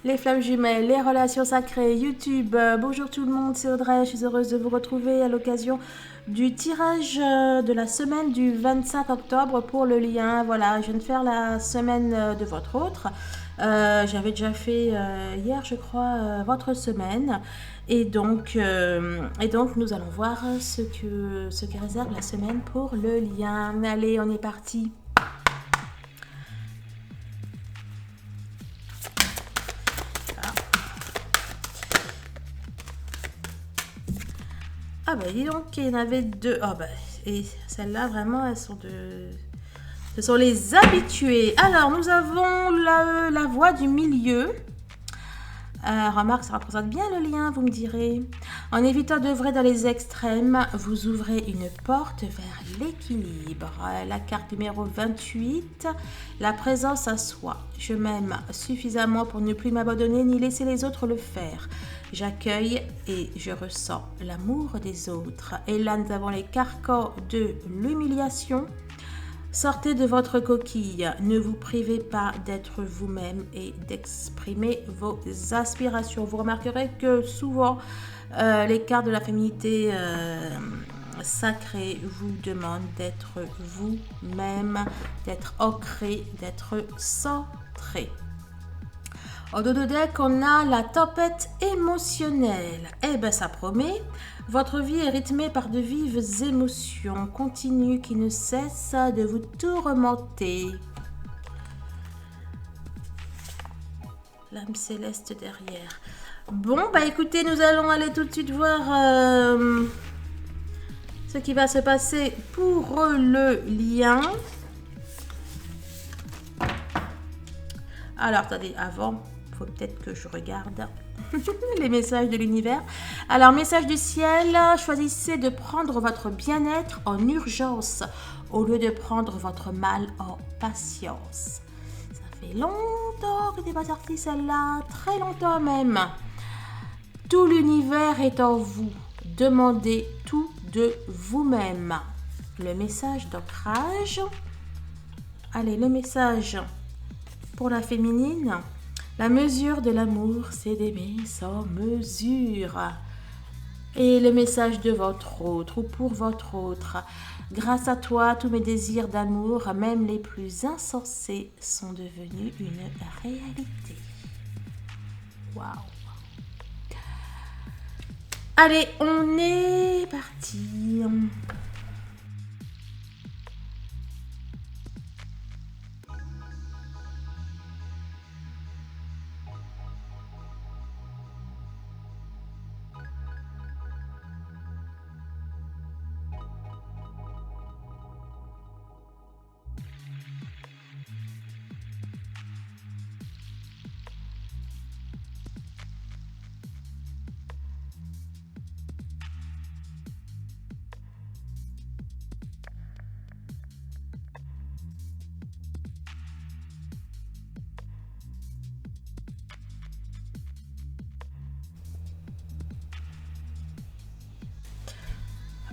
les flammes jumelles, les relations sacrées, YouTube. Bonjour tout le monde, c'est Audrey, je suis heureuse de vous retrouver à l'occasion du tirage de la semaine du 25 octobre pour le lien. Voilà, je viens de faire la semaine de votre autre. J'avais déjà fait hier, je crois, votre semaine. Et donc, nous allons voir ce que réserve la semaine pour le lien. Allez, on est parti. Ah bah dis donc, il y en avait deux. Ah bah, et celles-là, vraiment, elles sont de... Ce sont les habitués. Alors, nous avons la voie du milieu. Remarque, ça représente bien le lien, vous me direz. En évitant d'œuvrer dans les extrêmes, vous ouvrez une porte vers l'équilibre. La carte numéro 28, la présence à soi. Je m'aime suffisamment pour ne plus m'abandonner ni laisser les autres le faire. J'accueille et je ressens l'amour des autres. Et là, nous avons les carcans de l'humiliation. Sortez de votre coquille, ne vous privez pas d'être vous-même et d'exprimer vos aspirations. Vous remarquerez que souvent, les cartes de la féminité sacrée vous demandent d'être vous-même, d'être ancré, d'être centré. En dos de deck, on a la tempête émotionnelle. Eh ben, ça promet. Votre vie est rythmée par de vives émotions continues qui ne cessent de vous tourmenter. L'âme céleste derrière. Bon, bah écoutez, nous allons aller tout de suite voir ce qui va se passer pour le lien. Alors, attendez, avant... faut peut-être que je regarde les messages de l'univers. Alors, message du ciel, choisissez de prendre votre bien-être en urgence au lieu de prendre votre mal en patience. Ça fait longtemps que t'es pas sorti celle-là, très longtemps même. Tout l'univers est en vous. Demandez tout de vous-même. Le message d'ancrage. Allez, le message pour la féminine. La mesure de l'amour, c'est d'aimer sans mesure. Et le message de votre autre ou pour votre autre. Grâce à toi, tous mes désirs d'amour, même les plus insensés, sont devenus une réalité. Waouh! Allez, on est parti.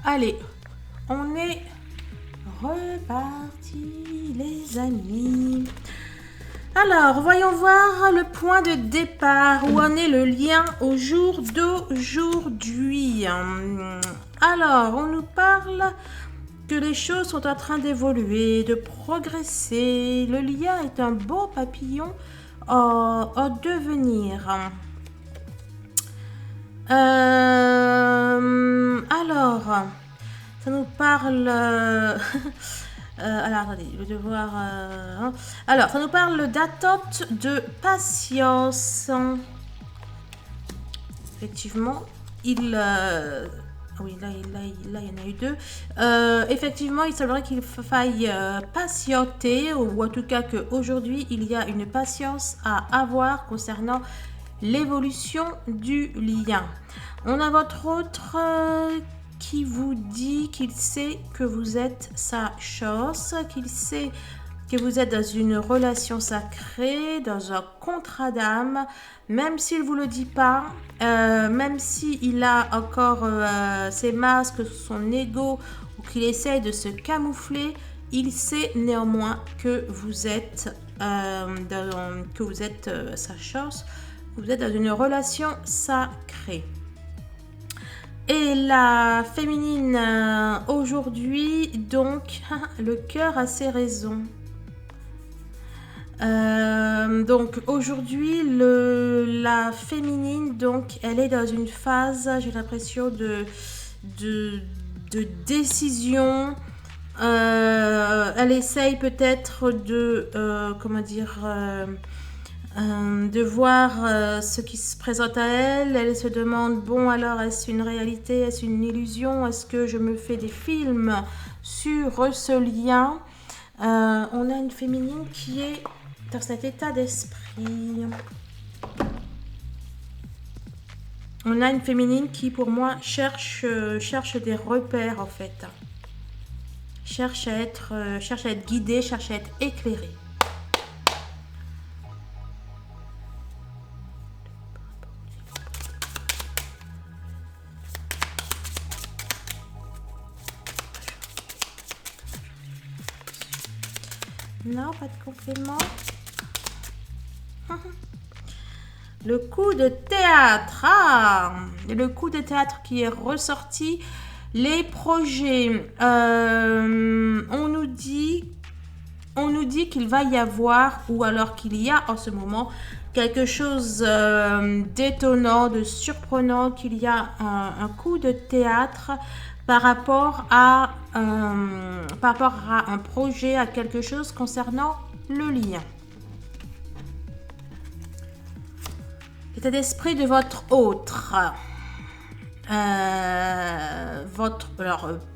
Allez, on est reparti les amis. Alors, voyons voir le point de départ, où en est le lien au jour d'aujourd'hui. Alors, on nous parle que les choses sont en train d'évoluer, de progresser. Le lien est un beau papillon en devenir. Alors, ça nous parle... alors, attendez, je vais devoir... Alors, ça nous parle d'attente, de patience. Effectivement, oui, là, il y en a eu deux. Effectivement, il semblerait qu'il faille patienter, ou en tout cas qu'aujourd'hui, il y a une patience à avoir concernant l'évolution du lien. On a votre autre qui vous dit qu'il sait que vous êtes sa chance, qu'il sait que vous êtes dans une relation sacrée, dans un contrat d'âme, même s'il ne vous le dit pas, même s'il a encore ses masques, son ego, ou qu'il essaye de se camoufler, il sait néanmoins que vous êtes sa chance, Vous êtes dans une relation sacrée. Et la féminine aujourd'hui, donc, le cœur a ses raisons. Donc aujourd'hui, la féminine, donc, elle est dans une phase, j'ai l'impression, de décision. Elle essaye peut-être de, comment dire, de voir ce qui se présente à elle. Elle se demande, bon alors, est-ce une réalité, est-ce une illusion, est-ce que je me fais des films sur ce lien? On a une féminine qui est dans cet état d'esprit. On a une féminine qui, pour moi, cherche des repères, en fait. Cherche à être guidée, cherche à être éclairée. Non, pas de complément. Le coup de théâtre. Ah, le coup de théâtre qui est ressorti. Les projets. On nous dit qu'il va y avoir, ou alors qu'il y a en ce moment, quelque chose d'étonnant, de surprenant, qu'il y a un coup de théâtre par rapport à un projet, à quelque chose concernant le lien. L'état d'esprit de votre autre.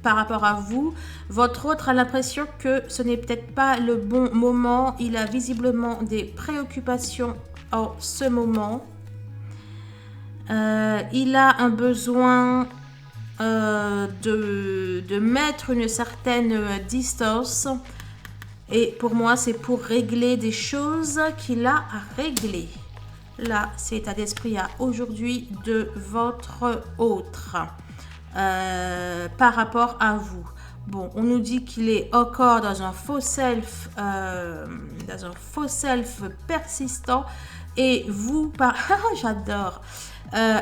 Par rapport à vous, votre autre a l'impression que ce n'est peut-être pas le bon moment. Il a visiblement des préoccupations en ce moment. Il a un besoin de mettre une certaine distance. Et pour moi, c'est pour régler des choses qu'il a à régler. Là, c'est l'état d'esprit à aujourd'hui de votre autre par rapport à vous. Bon, on nous dit qu'il est encore dans un faux self persistant. Et vous, j'adore.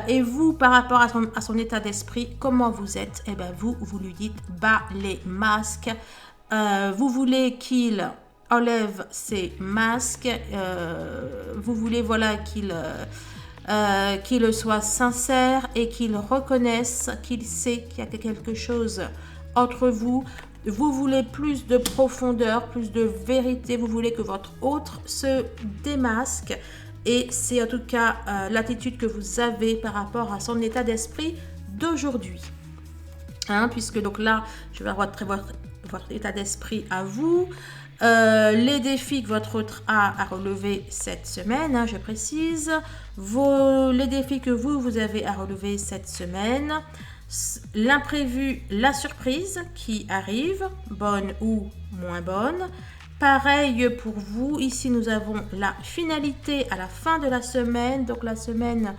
Et vous, par rapport à son état d'esprit, comment vous êtes? Eh bien, vous lui dites bas les masques. Vous voulez qu'il enlève ses masques, vous voulez voilà qu'il soit sincère et qu'il reconnaisse qu'il sait qu'il y a quelque chose entre vous. Vous voulez plus de profondeur, plus de vérité, vous voulez que votre autre se démasque et c'est en tout cas l'attitude que vous avez par rapport à son état d'esprit d'aujourd'hui. Puisque donc là, je vais avoir votre état d'esprit à vous. Les défis que votre autre a à relever cette semaine, je précise. Les défis que vous avez à relever cette semaine. L'imprévu, la surprise qui arrive, bonne ou moins bonne. Pareil pour vous. Ici, nous avons la finalité à la fin de la semaine. Donc, la semaine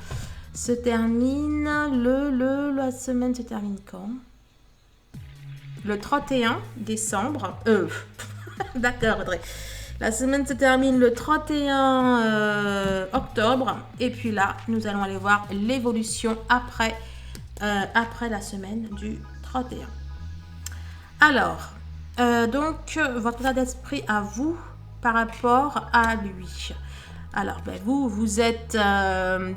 se termine la semaine se termine quand? Le 31 décembre. D'accord, Audrey. La semaine se termine le 31 octobre. Et puis là, nous allons aller voir l'évolution après la semaine du 31. Alors, donc, votre état d'esprit à vous par rapport à lui. Alors, vous êtes,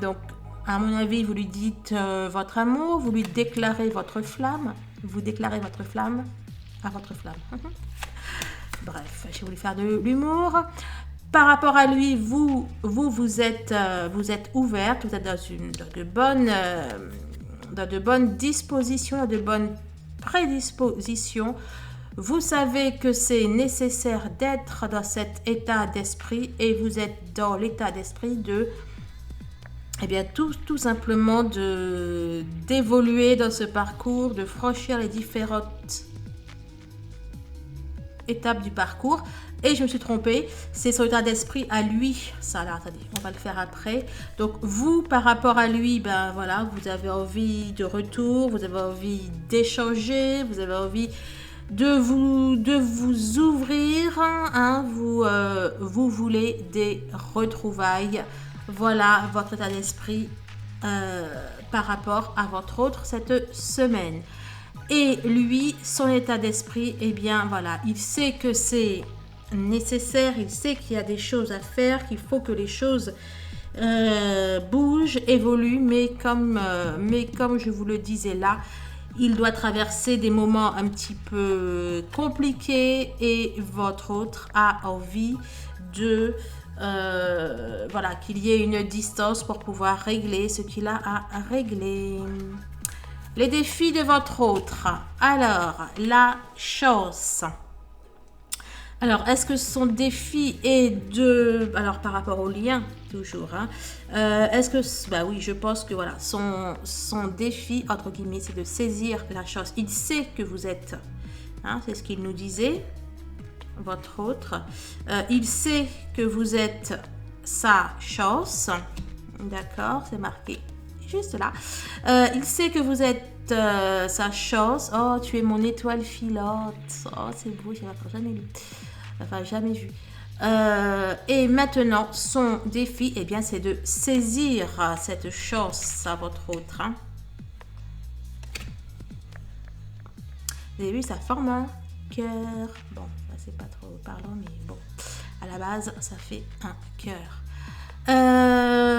donc, à mon avis, vous lui dites votre amour, vous lui déclarez votre flamme. Vous déclarez votre flamme à votre flamme. Bref, j'ai voulu faire de l'humour. Par rapport à lui, vous êtes ouverte, vous êtes dans de bonnes dispositions, dans de bonnes prédispositions. Vous savez que c'est nécessaire d'être dans cet état d'esprit et vous êtes dans l'état d'esprit de, tout simplement d'évoluer dans ce parcours, de franchir les différentes étapes du parcours. Et je me suis trompée, c'est son état d'esprit à lui. Ça, là, attendez, on va le faire après. Donc, vous, par rapport à lui, vous avez envie de retour, vous avez envie d'échanger, vous avez envie de vous ouvrir. Vous voulez des retrouvailles Voilà votre état d'esprit par rapport à votre autre cette semaine. Et lui, son état d'esprit, eh bien voilà, il sait que c'est nécessaire, il sait qu'il y a des choses à faire, qu'il faut que les choses bougent, évoluent, mais comme je vous le disais là, il doit traverser des moments un petit peu compliqués et votre autre a envie de voilà, qu'il y ait une distance pour pouvoir régler ce qu'il a à régler. Les défis de votre autre. Alors, la chance. Alors, est-ce que son défi est de... Alors, par rapport au lien, toujours. Hein, est-ce que... Bah oui, je pense que voilà, son défi, entre guillemets, c'est de saisir la chance. Il sait que vous êtes... Hein, c'est ce qu'il nous disait, votre autre. Il sait que vous êtes sa chance. D'accord, c'est marqué juste là. Il sait que vous êtes sa chance. Oh, tu es mon étoile filante. Oh, c'est beau, je n'ai jamais lu. Enfin, jamais vu. Et maintenant, son défi, eh bien, c'est de saisir cette chance à votre autre. Hein. Vous avez vu, ça forme un cœur. Bon, là, c'est pas trop parlant, mais bon. À la base, ça fait un cœur.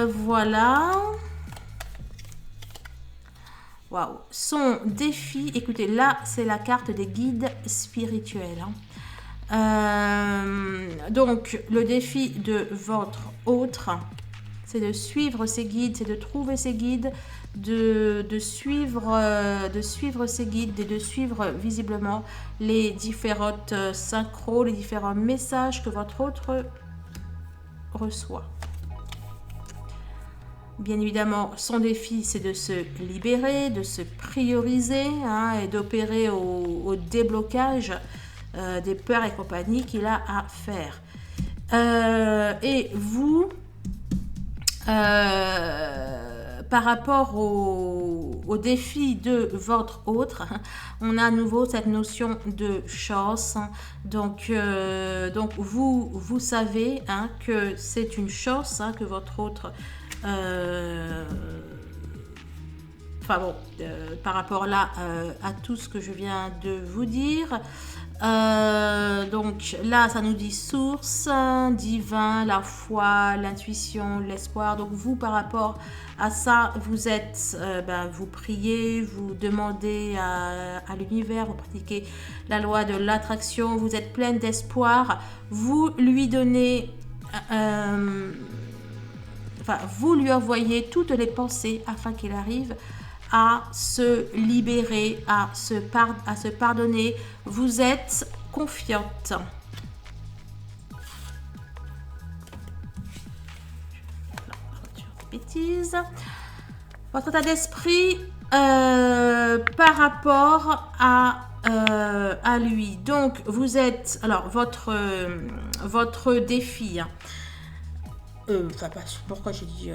Voilà. Waouh. Son défi, écoutez, là, c'est la carte des guides spirituels. Hein. Donc, le défi de votre autre, c'est de suivre ses guides, c'est de trouver ses guides, de suivre ses guides et de suivre visiblement les différentes synchros, les différents messages que votre autre reçoit. Bien évidemment, son défi, c'est de se libérer, de se prioriser hein, et d'opérer au déblocage des peurs et compagnie qu'il a à faire. Et vous, par rapport au défi de votre autre, on a à nouveau cette notion de chance. Donc vous savez hein, que c'est une chance hein, que votre autre... Enfin bon, par rapport là à tout ce que je viens de vous dire. Donc là, ça nous dit source, divin, la foi, l'intuition, l'espoir. Donc vous, par rapport à ça, vous êtes, vous priez, vous demandez à l'univers, vous pratiquez la loi de l'attraction, vous êtes pleine d'espoir, vous lui donnez... vous lui envoyez toutes les pensées afin qu'il arrive à se libérer, à se pardonner. Vous êtes confiante. Bêtise. Votre état d'esprit par rapport à lui. Donc, vous êtes... Alors, votre défi... pourquoi j'ai dit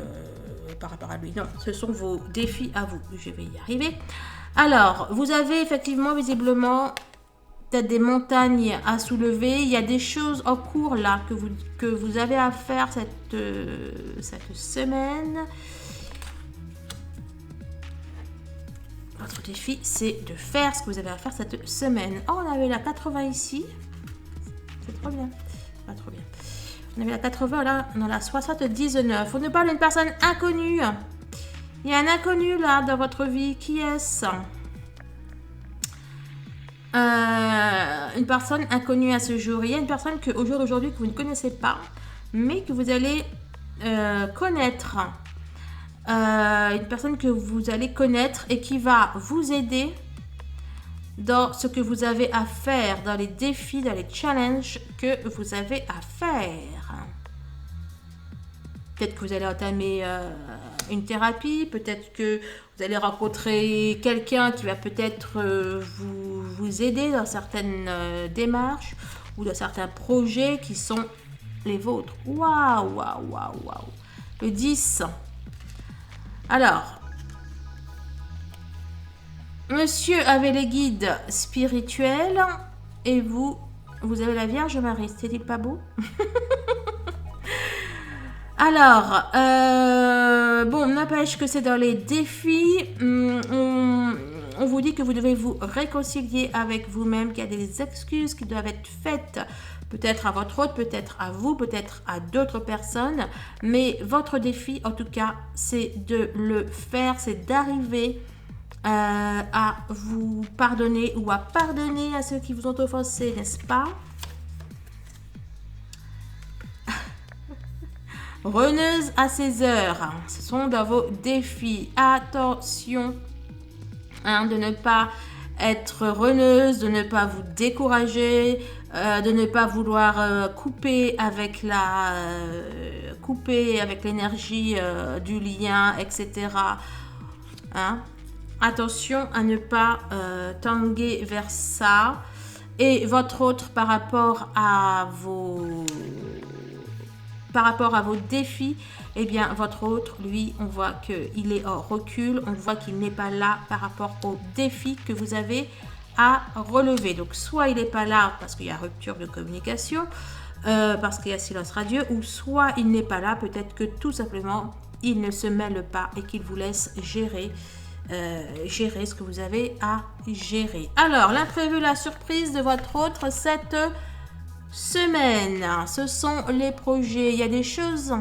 par rapport à lui? Non, ce sont vos défis à vous. Je vais y arriver. Alors, vous avez effectivement, visiblement, peut-être des montagnes à soulever. Il y a des choses en cours là que vous avez à faire cette semaine. Votre défi, c'est de faire ce que vous avez à faire cette semaine. Oh, on avait la 80 ici. C'est trop bien. Pas trop bien. On avait la 80, là, on a la 79. On nous parle d'une personne inconnue. Il y a un inconnu, là, dans votre vie. Qui est-ce? Une personne inconnue à ce jour. Il y a une personne au jour d'aujourd'hui que vous ne connaissez pas, mais que vous allez connaître. Une personne que vous allez connaître et qui va vous aider dans ce que vous avez à faire, dans les défis, dans les challenges que vous avez à faire. Peut-être que vous allez entamer une thérapie, peut-être que vous allez rencontrer quelqu'un qui va peut-être vous aider dans certaines démarches ou dans certains projets qui sont les vôtres. Waouh, waouh, waouh, waouh. Le 10. Alors, monsieur avait les guides spirituels et vous avez la Vierge Marie. C'est-il pas beau? Alors, bon, n'empêche que c'est dans les défis. On vous dit que vous devez vous réconcilier avec vous-même, qu'il y a des excuses qui doivent être faites, peut-être à votre hôte, peut-être à vous, peut-être à d'autres personnes. Mais votre défi, en tout cas, c'est de le faire, c'est d'arriver à vous pardonner ou à pardonner à ceux qui vous ont offensé, n'est-ce pas? Reneuse à 16 heures, ce sont dans vos défis. Attention de ne pas être reneuse, de ne pas vous décourager, de ne pas vouloir couper avec l'énergie du lien, etc. Hein? Attention à ne pas tanguer vers ça. Et votre autre par rapport à vos défis, eh bien votre autre, lui, on voit qu'il est en recul, on voit qu'il n'est pas là par rapport aux défis que vous avez à relever. Donc soit il n'est pas là parce qu'il y a rupture de communication, parce qu'il y a silence radieux, ou soit il n'est pas là, peut-être que tout simplement il ne se mêle pas et qu'il vous laisse gérer ce que vous avez à gérer. Alors, l'imprévu, la surprise de votre autre cette semaine, ce sont les projets. Il y a des choses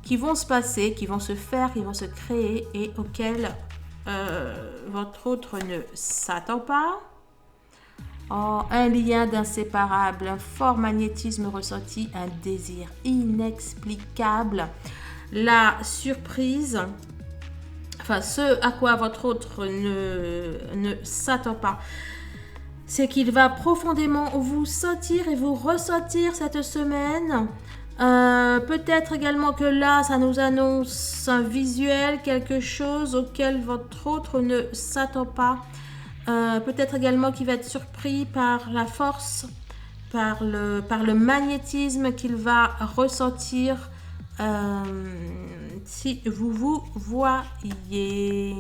qui vont se passer, qui vont se faire, qui vont se créer et auxquelles votre autre ne s'attend pas. Oh, un lien d'inséparable, un fort magnétisme ressenti, un désir inexplicable. La surprise, enfin ce à quoi votre autre ne s'attend pas, c'est qu'il va profondément vous sentir et vous ressentir cette semaine. Peut-être également que là, ça nous annonce un visuel, quelque chose auquel votre autre ne s'attend pas. Peut-être également qu'il va être surpris par la force, par le magnétisme qu'il va ressentir si vous vous voyez.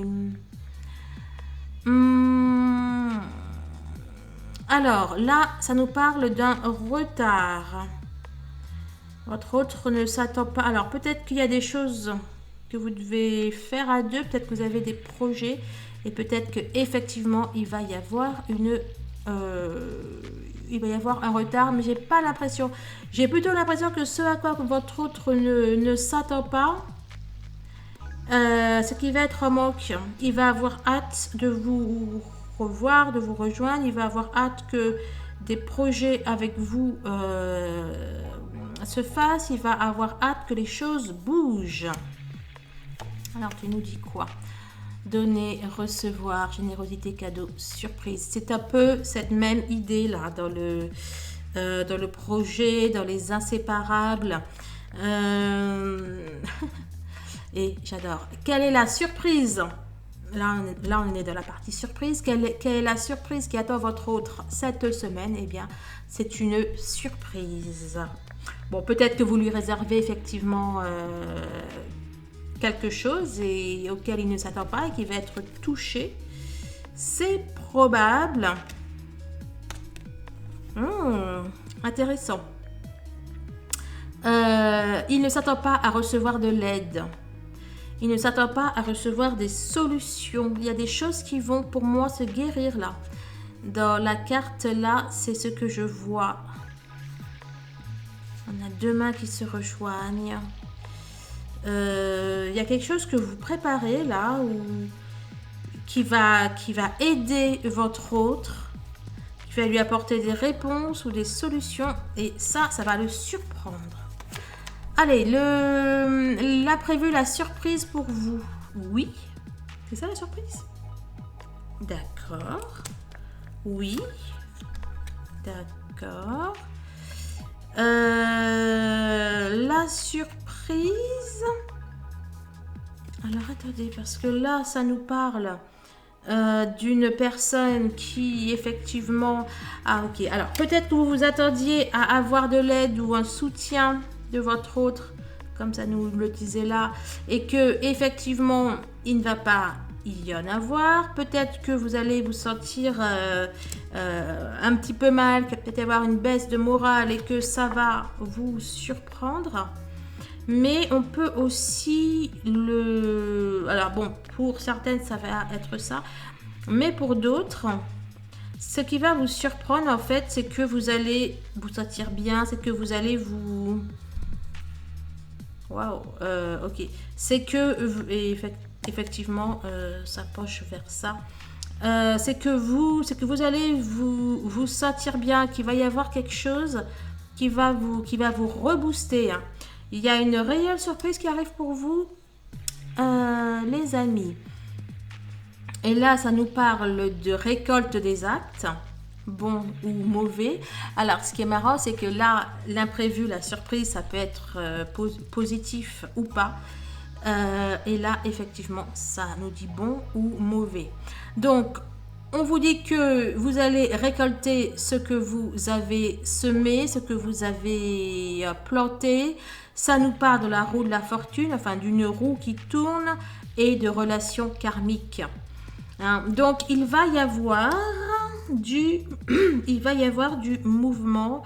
Alors là, ça nous parle d'un retard. Votre autre ne s'attend pas. Alors peut-être qu'il y a des choses que vous devez faire à deux. Peut-être que vous avez des projets. Et peut-être qu'effectivement, il va y avoir un retard. Mais j'ai pas l'impression. J'ai plutôt l'impression que ce à quoi votre autre ne s'attend pas, c'est qu'il va être en manque. Il va avoir hâte de vous revoir, de vous rejoindre. Il va avoir hâte que des projets avec vous se fassent. Il va avoir hâte que les choses bougent. Alors tu nous dis quoi? Donner, recevoir, générosité, cadeau, surprise. C'est un peu cette même idée là dans le projet, dans les inséparables. Et j'adore. Quelle est la surprise? Là, on est dans la partie surprise. Quelle est la surprise qui attend votre autre cette semaine? Eh bien, c'est une surprise. Bon, peut-être que vous lui réservez effectivement quelque chose et auquel il ne s'attend pas et qui va être touché. C'est probable. Intéressant. Il ne s'attend pas à recevoir de l'aide. Il ne s'attend pas à recevoir des solutions. Il y a des choses qui vont pour moi se guérir là. Dans la carte là, c'est ce que je vois. On a deux mains qui se rejoignent. Il y a quelque chose que vous préparez là ou qui va aider votre autre, qui va lui apporter des réponses ou des solutions et ça va le surprendre. Allez, l'imprévu, la surprise pour vous. Oui, c'est ça la surprise? D'accord. Oui. D'accord. La surprise. Alors attendez, parce que là, ça nous parle d'une personne qui effectivement... Ah ok, alors peut-être que vous vous attendiez à avoir de l'aide ou un soutien de votre autre, comme ça nous le disait là, et que effectivement il ne va pas y en avoir. Peut-être que vous allez vous sentir un petit peu mal, qu'il va peut-être y avoir une baisse de morale et que ça va vous surprendre. mais on peut aussi le... Alors bon, pour certaines, ça va être ça, mais pour d'autres, ce qui va vous surprendre, en fait, c'est que vous allez vous sentir bien, c'est que vous allez vous... Waouh, ok. C'est que, effectivement, ça penche vers ça. C'est que vous allez vous sentir bien, qu'il va y avoir quelque chose qui va vous rebooster, hein. Il y a une réelle surprise qui arrive pour vous, les amis. Et là, ça nous parle de récolte des actes, bon ou mauvais. Alors, ce qui est marrant, c'est que là, l'imprévu, la surprise, ça peut être positif ou pas. Et là, effectivement, ça nous dit bon ou mauvais. Donc, on vous dit que vous allez récolter ce que vous avez semé, ce que vous avez planté. Ça nous parle de la roue de la fortune, enfin d'une roue qui tourne et de relations karmiques. Hein, donc, il va y avoir du mouvement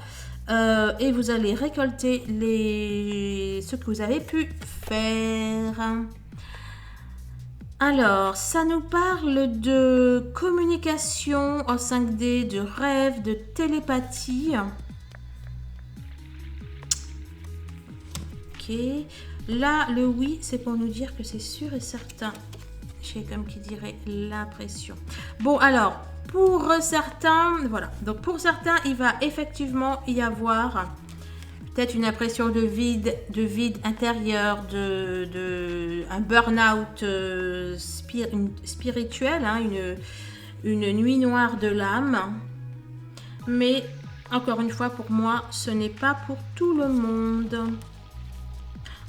et vous allez récolter ce que vous avez pu faire. Alors, ça nous parle de communication en 5D, de rêve, de télépathie. Ok. Là, le oui, c'est pour nous dire que c'est sûr et certain. J'ai comme qui dirait l'impression. Bon, alors, pour certains, voilà. Donc, pour certains, il va effectivement y avoir peut-être une impression de vide intérieur, un burn-out spirituel, hein, une nuit noire de l'âme. Mais, encore une fois, pour moi, ce n'est pas pour tout le monde.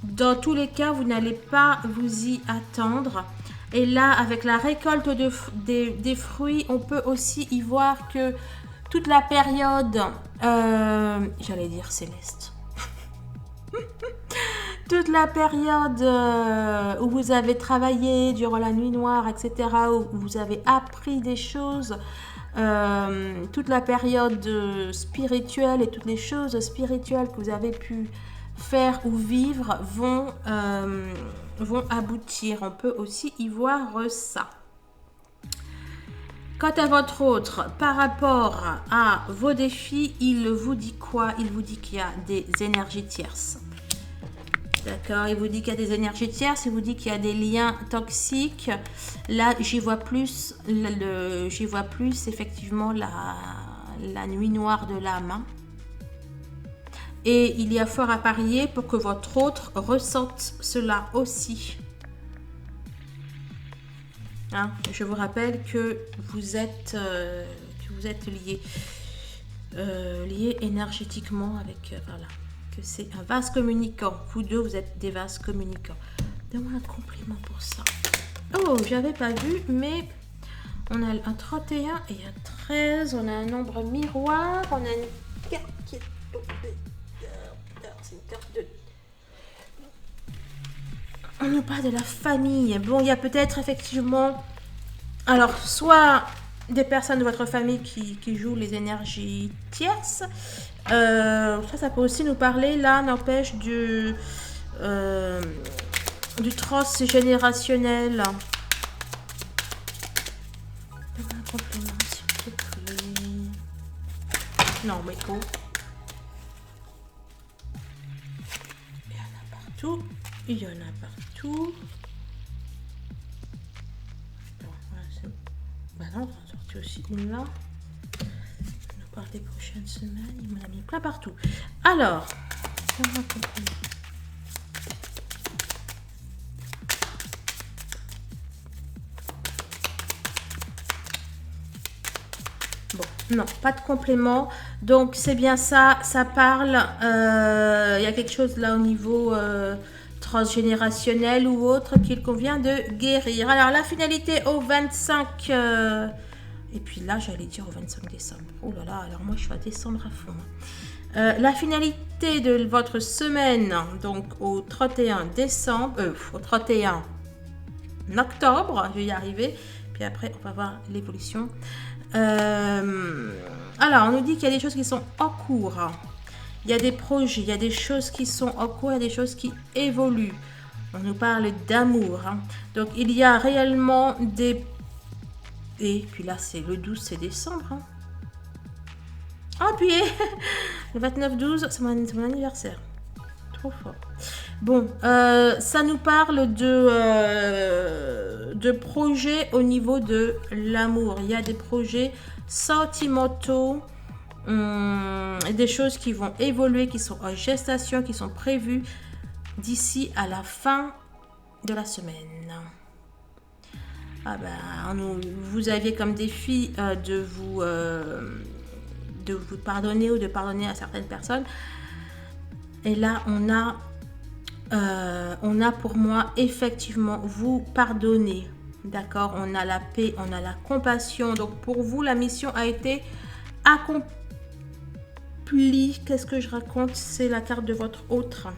Dans tous les cas, vous n'allez pas vous y attendre. Et là, avec la récolte des fruits, on peut aussi y voir que toute la période, j'allais dire céleste, toute la période où vous avez travaillé durant la nuit noire, etc., où vous avez appris des choses, toute la période spirituelle et toutes les choses spirituelles que vous avez pu faire ou vivre vont aboutir. On peut aussi y voir ça. Quant à votre autre, par rapport à vos défis, il vous dit quoi? Il vous dit qu'il y a des énergies tierces. D'accord, il vous dit qu'il y a des énergies tierces, il vous dit qu'il y a des liens toxiques. Là, j'y vois plus, effectivement la nuit noire de l'âme. Hein. Et il y a fort à parier pour que votre autre ressente cela aussi. Hein, je vous rappelle que vous êtes liés énergétiquement avec... voilà. Que c'est un vase communicant. Vous deux, vous êtes des vases communicants. Donne-moi un compliment pour ça. Oh, j'avais pas vu, mais on a un 31 et un 13. On a un nombre miroir. On a une carte qui est tombée. C'est une carte de... On nous parle de la famille. Bon, il y a peut-être effectivement... Alors, soit des personnes de votre famille qui jouent les énergies tierces. Ça peut aussi nous parler, là, n'empêche du transgénérationnel. Un compliment, s'il te plaît. Non, mais quoi? Il y en a partout. Il y en a partout. Bon, voilà, bah non, on a sorti aussi une là. Par les prochaines semaines, il m'en a mis plein partout. Alors, bon, non, pas de complément. Donc, c'est bien ça, ça parle. Il y a quelque chose là au niveau transgénérationnel ou autre qu'il convient de guérir. Alors, la finalité au 25... Et puis là, j'allais dire au 25 décembre. Oh là là, alors moi, je suis à décembre à fond. La finalité de votre semaine, donc au 31 décembre, au 31 octobre, je vais y arriver. Puis après, on va voir l'évolution. Alors, on nous dit qu'il y a des choses qui sont en cours. Il y a des projets, il y a des choses qui sont en cours, il y a des choses qui évoluent. On nous parle d'amour. Hein. Donc, il y a réellement des... Et puis là, c'est le 12, c'est décembre. Hein. Ah, puis le 29-12, c'est mon anniversaire. Trop fort. Bon, ça nous parle de projets au niveau de l'amour. Il y a des projets sentimentaux, des choses qui vont évoluer, qui sont en gestation, qui sont prévues d'ici à la fin de la semaine. Ah ben, vous aviez comme défi de vous pardonner ou de pardonner à certaines personnes. Et là, on a pour moi effectivement vous pardonner. D'accord, on a la paix, on a la compassion. Donc pour vous, la mission a été accomplie. Qu'est-ce que je raconte? C'est la carte de votre autre.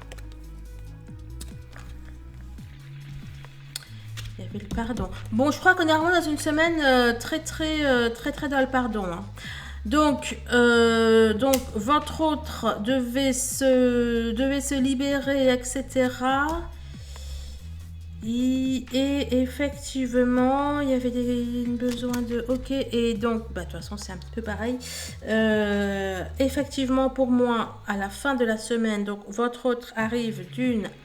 Il y avait le pardon. Bon, je crois qu'on est vraiment dans une semaine très dans le pardon. Hein. Donc, votre autre devait se libérer, etc. Et effectivement, il y avait besoin de... Ok, et donc, de toute façon, c'est un petit peu pareil. Effectivement, pour moi, à la fin de la semaine, donc, votre autre arrive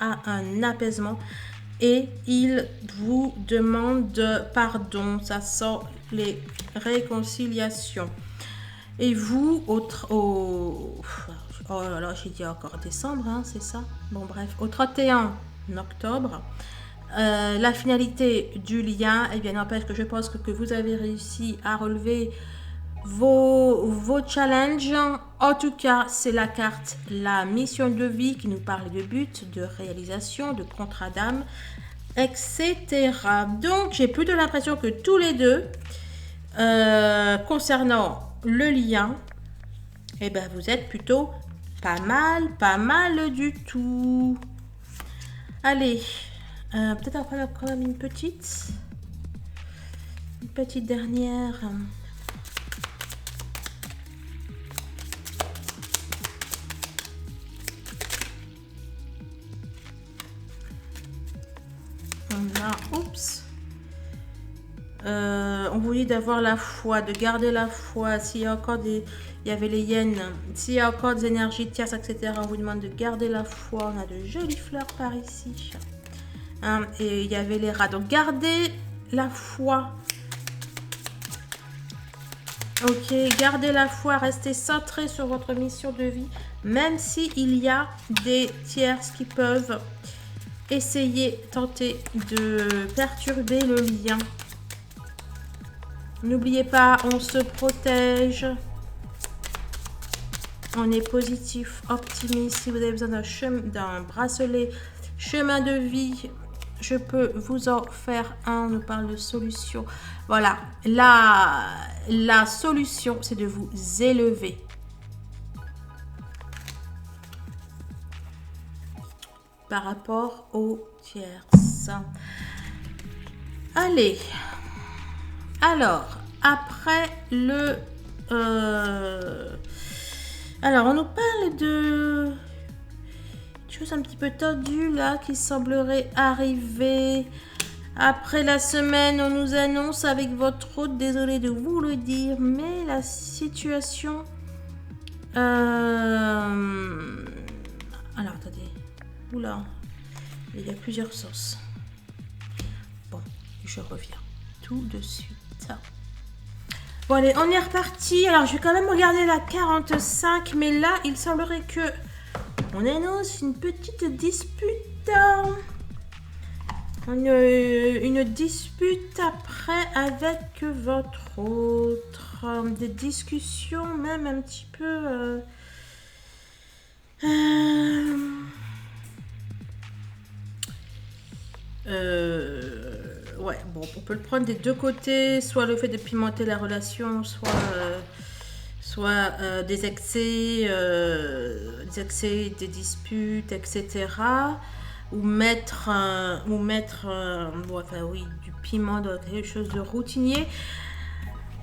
à un apaisement et il vous demande pardon. Ça sent les réconciliations. Et vous, oh là là, j'ai dit encore décembre, hein, c'est ça? Bon, bref, au 31 octobre, la finalité du lien, eh bien, n'empêche que je pense que vous avez réussi à relever vos challenges. En tout cas, c'est la carte, la mission de vie qui nous parle de but, de réalisation, de contrat d'âme, etc. Donc, j'ai plutôt l'impression que tous les deux, concernant le lien, eh ben vous êtes plutôt pas mal du tout. Allez, peut-être après quand même une petite dernière. On vous dit d'avoir la foi, de garder la foi. S'il y a encore il y avait les hyènes, s'il y a encore des énergies tierces, etc., on vous demande de garder la foi. On a de jolies fleurs par ici. Hein, et il y avait les rats. Donc, gardez la foi. Ok, gardez la foi, restez centré sur votre mission de vie, même s'il y a des tierces qui peuvent tenter de perturber le lien. N'oubliez pas, on se protège. On est positif, optimiste. Si vous avez besoin d'un bracelet chemin de vie, je peux vous en faire un. On nous parle de solution. Voilà, la solution, c'est de vous élever. Par rapport aux tierces. Allez. Alors, après le... alors, on nous parle de choses un petit peu tordues là qui sembleraient arriver. Après la semaine, on nous annonce avec votre hôte, désolé de vous le dire, mais la situation... Alors, attendez. Oula, il y a plusieurs sources. Bon, je reviens tout de suite. Bon allez, on est reparti. Alors je vais quand même regarder la 45, mais là il semblerait que on annonce une petite dispute. Une dispute après avec votre autre. Des discussions même un petit peu... ouais, bon, on peut le prendre des deux côtés, soit le fait de pimenter la relation, soit des excès, des disputes, etc. Ou mettre bon, enfin oui, du piment dans quelque chose de routinier.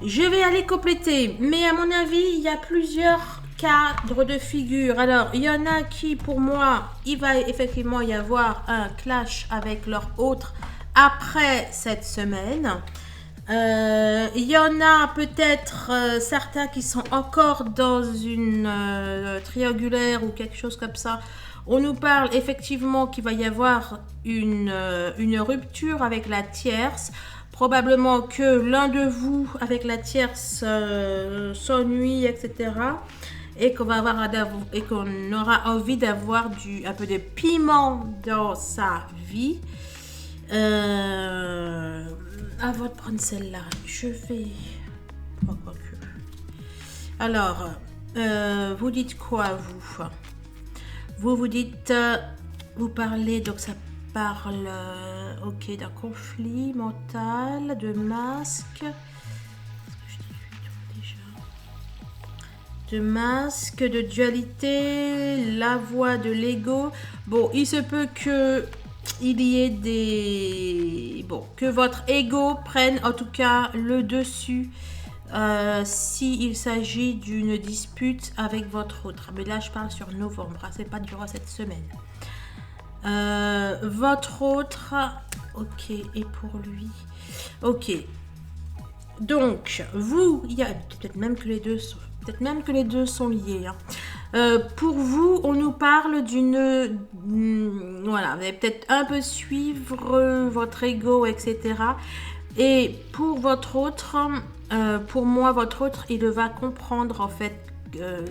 Je vais aller compléter, mais à mon avis, il y a plusieurs cadres de figure. Alors, il y en a qui, pour moi, il va effectivement y avoir un clash avec leur autre après cette semaine. Il y en a peut-être certains qui sont encore dans une triangulaire ou quelque chose comme ça. On nous parle effectivement qu'il va y avoir une rupture avec la tierce. Probablement que l'un de vous, avec la tierce, s'ennuie, etc. Et qu'on aura envie d'avoir un peu de piment dans sa vie. Avant de prendre celle-là, je vais... Oh, quoique. Alors, vous dites quoi, vous vous dites... vous parlez, donc ça parle... ok, d'un conflit mental, de masque... de masque, de dualité, la voix de l'ego. Bon, il se peut que il y ait des... Bon, que votre ego prenne en tout cas le dessus s'il s'agit d'une dispute avec votre autre. Mais là, je parle sur novembre, hein, c'est pas durant cette semaine. Votre autre... Ok, et pour lui... Ok. Donc, vous, il y a peut-être même que les deux sont... Peut-être même que les deux sont liés. Hein. Pour vous, on nous parle d'une... voilà, vous allez peut-être un peu suivre votre ego, etc. Et pour votre autre, pour moi, votre autre, il va comprendre en fait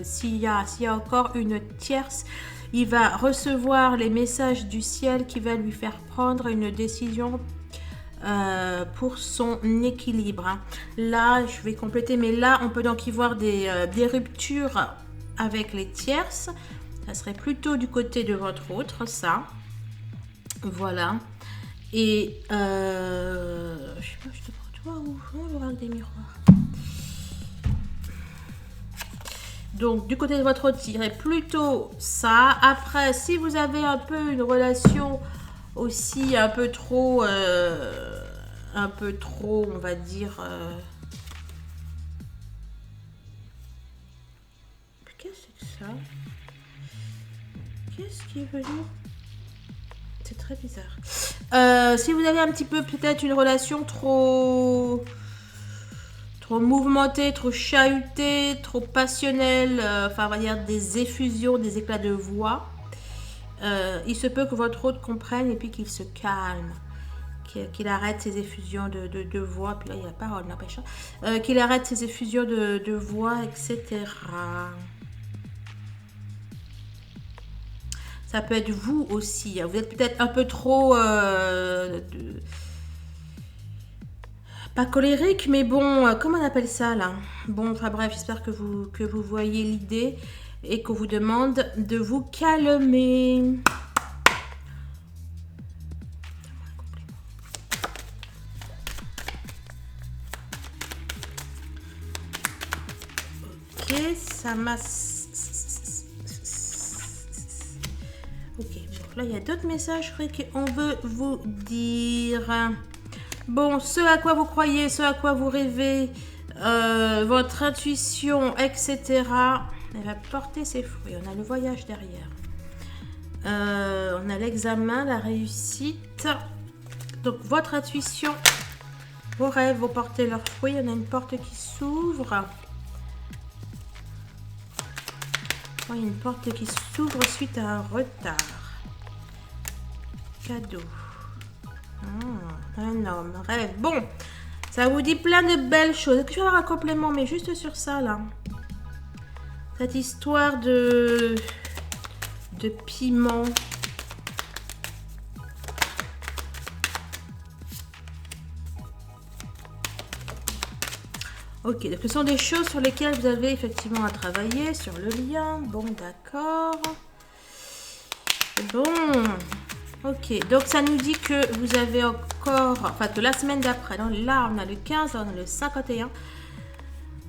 s'il y a encore une tierce, il va recevoir les messages du ciel qui va lui faire prendre une décision pour son équilibre. Hein. Là, je vais compléter, mais là, on peut donc y voir des ruptures avec les tierces. Ça serait plutôt du côté de votre autre, ça. Voilà. Et je sais pas, je te prends toi ou l'oracle des miroirs. Donc, du côté de votre autre, il irait plutôt ça. Après, si vous avez un peu une relation aussi un peu trop, on va dire... Qu'est-ce que c'est que ça? Qu'est-ce qui est venu? C'est très bizarre. Si vous avez un petit peu peut-être une relation trop mouvementée, trop chahutée, trop passionnelle, enfin on va dire des effusions, des éclats de voix, il se peut que votre autre comprenne et puis qu'il se calme, qu'il arrête ses effusions de voix, puis là il y a la parole, n'empêche, qu'il arrête ses effusions de voix, etc. Ça peut être vous aussi, vous êtes peut-être un peu trop... pas colérique, mais bon, comment on appelle ça là? Bon, enfin bref, j'espère que vous voyez l'idée et qu'on vous demande de vous calmer. Ok, ça m'a... Ok, donc là il y a d'autres messages qu'on veut vous dire. Bon, ce à quoi vous croyez, ce à quoi vous rêvez, votre intuition, etc. Elle va porter ses fruits. On a le voyage derrière. On a l'examen, la réussite. Donc, votre intuition, vos rêves vont porter leurs fruits. On a une porte qui s'ouvre. Il y a une porte qui s'ouvre suite à un retard. Cadeau. Un homme, rêve. Bon, ça vous dit plein de belles choses. Est-ce que je vais avoir un complément, mais juste sur ça, là. Cette histoire de piment. Ok, donc ce sont des choses sur lesquelles vous avez effectivement à travailler, sur le lien. Bon, d'accord. Bon. Ok, donc ça nous dit que vous avez encore, enfin que la semaine d'après, là on a le 15, là on a le 51.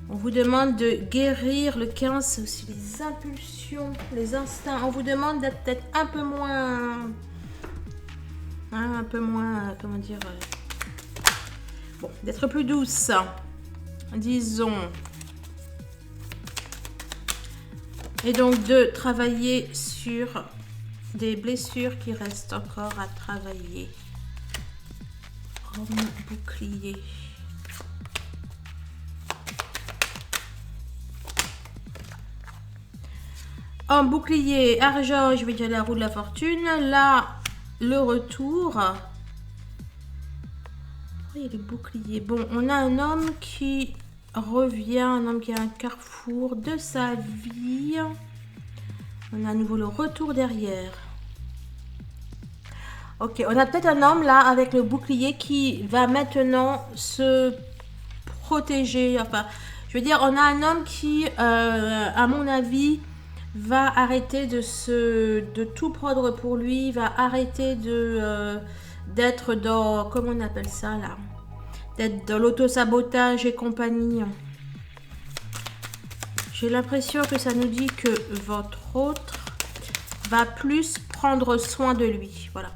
On vous demande de guérir le 15, c'est aussi les impulsions, les instincts. On vous demande d'être peut-être un peu moins, comment dire, bon, d'être plus douce. disons, et donc de travailler sur des blessures qui restent encore à travailler. Homme bouclier. Homme bouclier, argent, je vais dire la roue de la fortune. Là, le retour. Oui, le bouclier. Bon, on a un homme qui revient, un homme qui a un carrefour de sa vie. On a à nouveau le retour derrière. Ok, on a peut-être un homme là avec le bouclier qui va maintenant se protéger. Enfin, je veux dire, on a un homme qui, à mon avis, va arrêter de tout prendre pour lui, va arrêter d'être dans, comment on appelle ça là, d'être dans l'auto-sabotage et compagnie. J'ai l'impression que ça nous dit que votre autre va plus prendre soin de lui, voilà,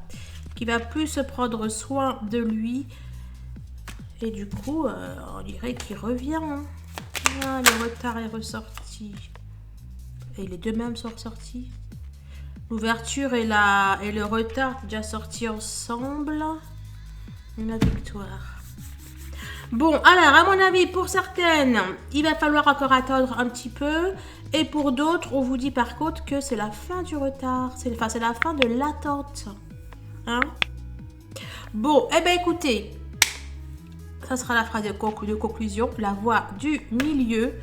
qui va plus prendre soin de lui, et du coup, on dirait qu'il revient. Hein. Ah, le retard est ressorti. Et les deux mêmes sont ressortis. L'ouverture et le retard déjà sortis ensemble. Et la victoire. Bon, alors, à mon avis, pour certaines, il va falloir encore attendre un petit peu. Et pour d'autres, on vous dit par contre que c'est la fin du retard. C'est la fin de l'attente. Hein? Bon, eh bien, écoutez. Ça sera la phrase de conclusion. La voie du milieu.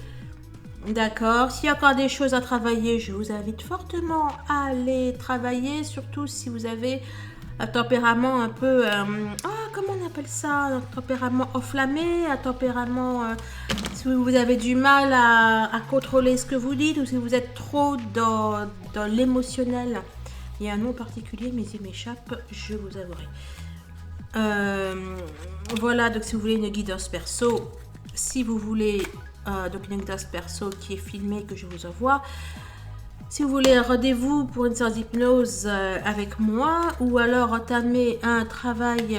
D'accord. S'il y a encore des choses à travailler, je vous invite fortement à les travailler. Surtout si vous avez un tempérament un peu... comment on appelle ça? Un tempérament enflammé, un tempérament... si vous avez du mal à contrôler ce que vous dites ou si vous êtes trop dans l'émotionnel. Il y a un nom particulier, mais il m'échappe, je vous avouerai. Voilà, donc si vous voulez une guidance perso, si vous voulez... donc une guidance perso qui est filmée que je vous envoie. Si vous voulez un rendez-vous pour une séance d'hypnose avec moi ou alors entamer un travail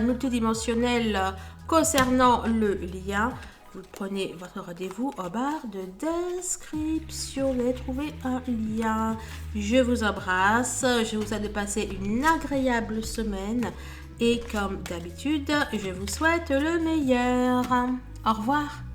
multidimensionnel concernant le lien, vous prenez votre rendez-vous en barre de description. Vous allez trouver un lien. Je vous embrasse. Je vous souhaite de passer une agréable semaine. Et comme d'habitude, je vous souhaite le meilleur. Au revoir.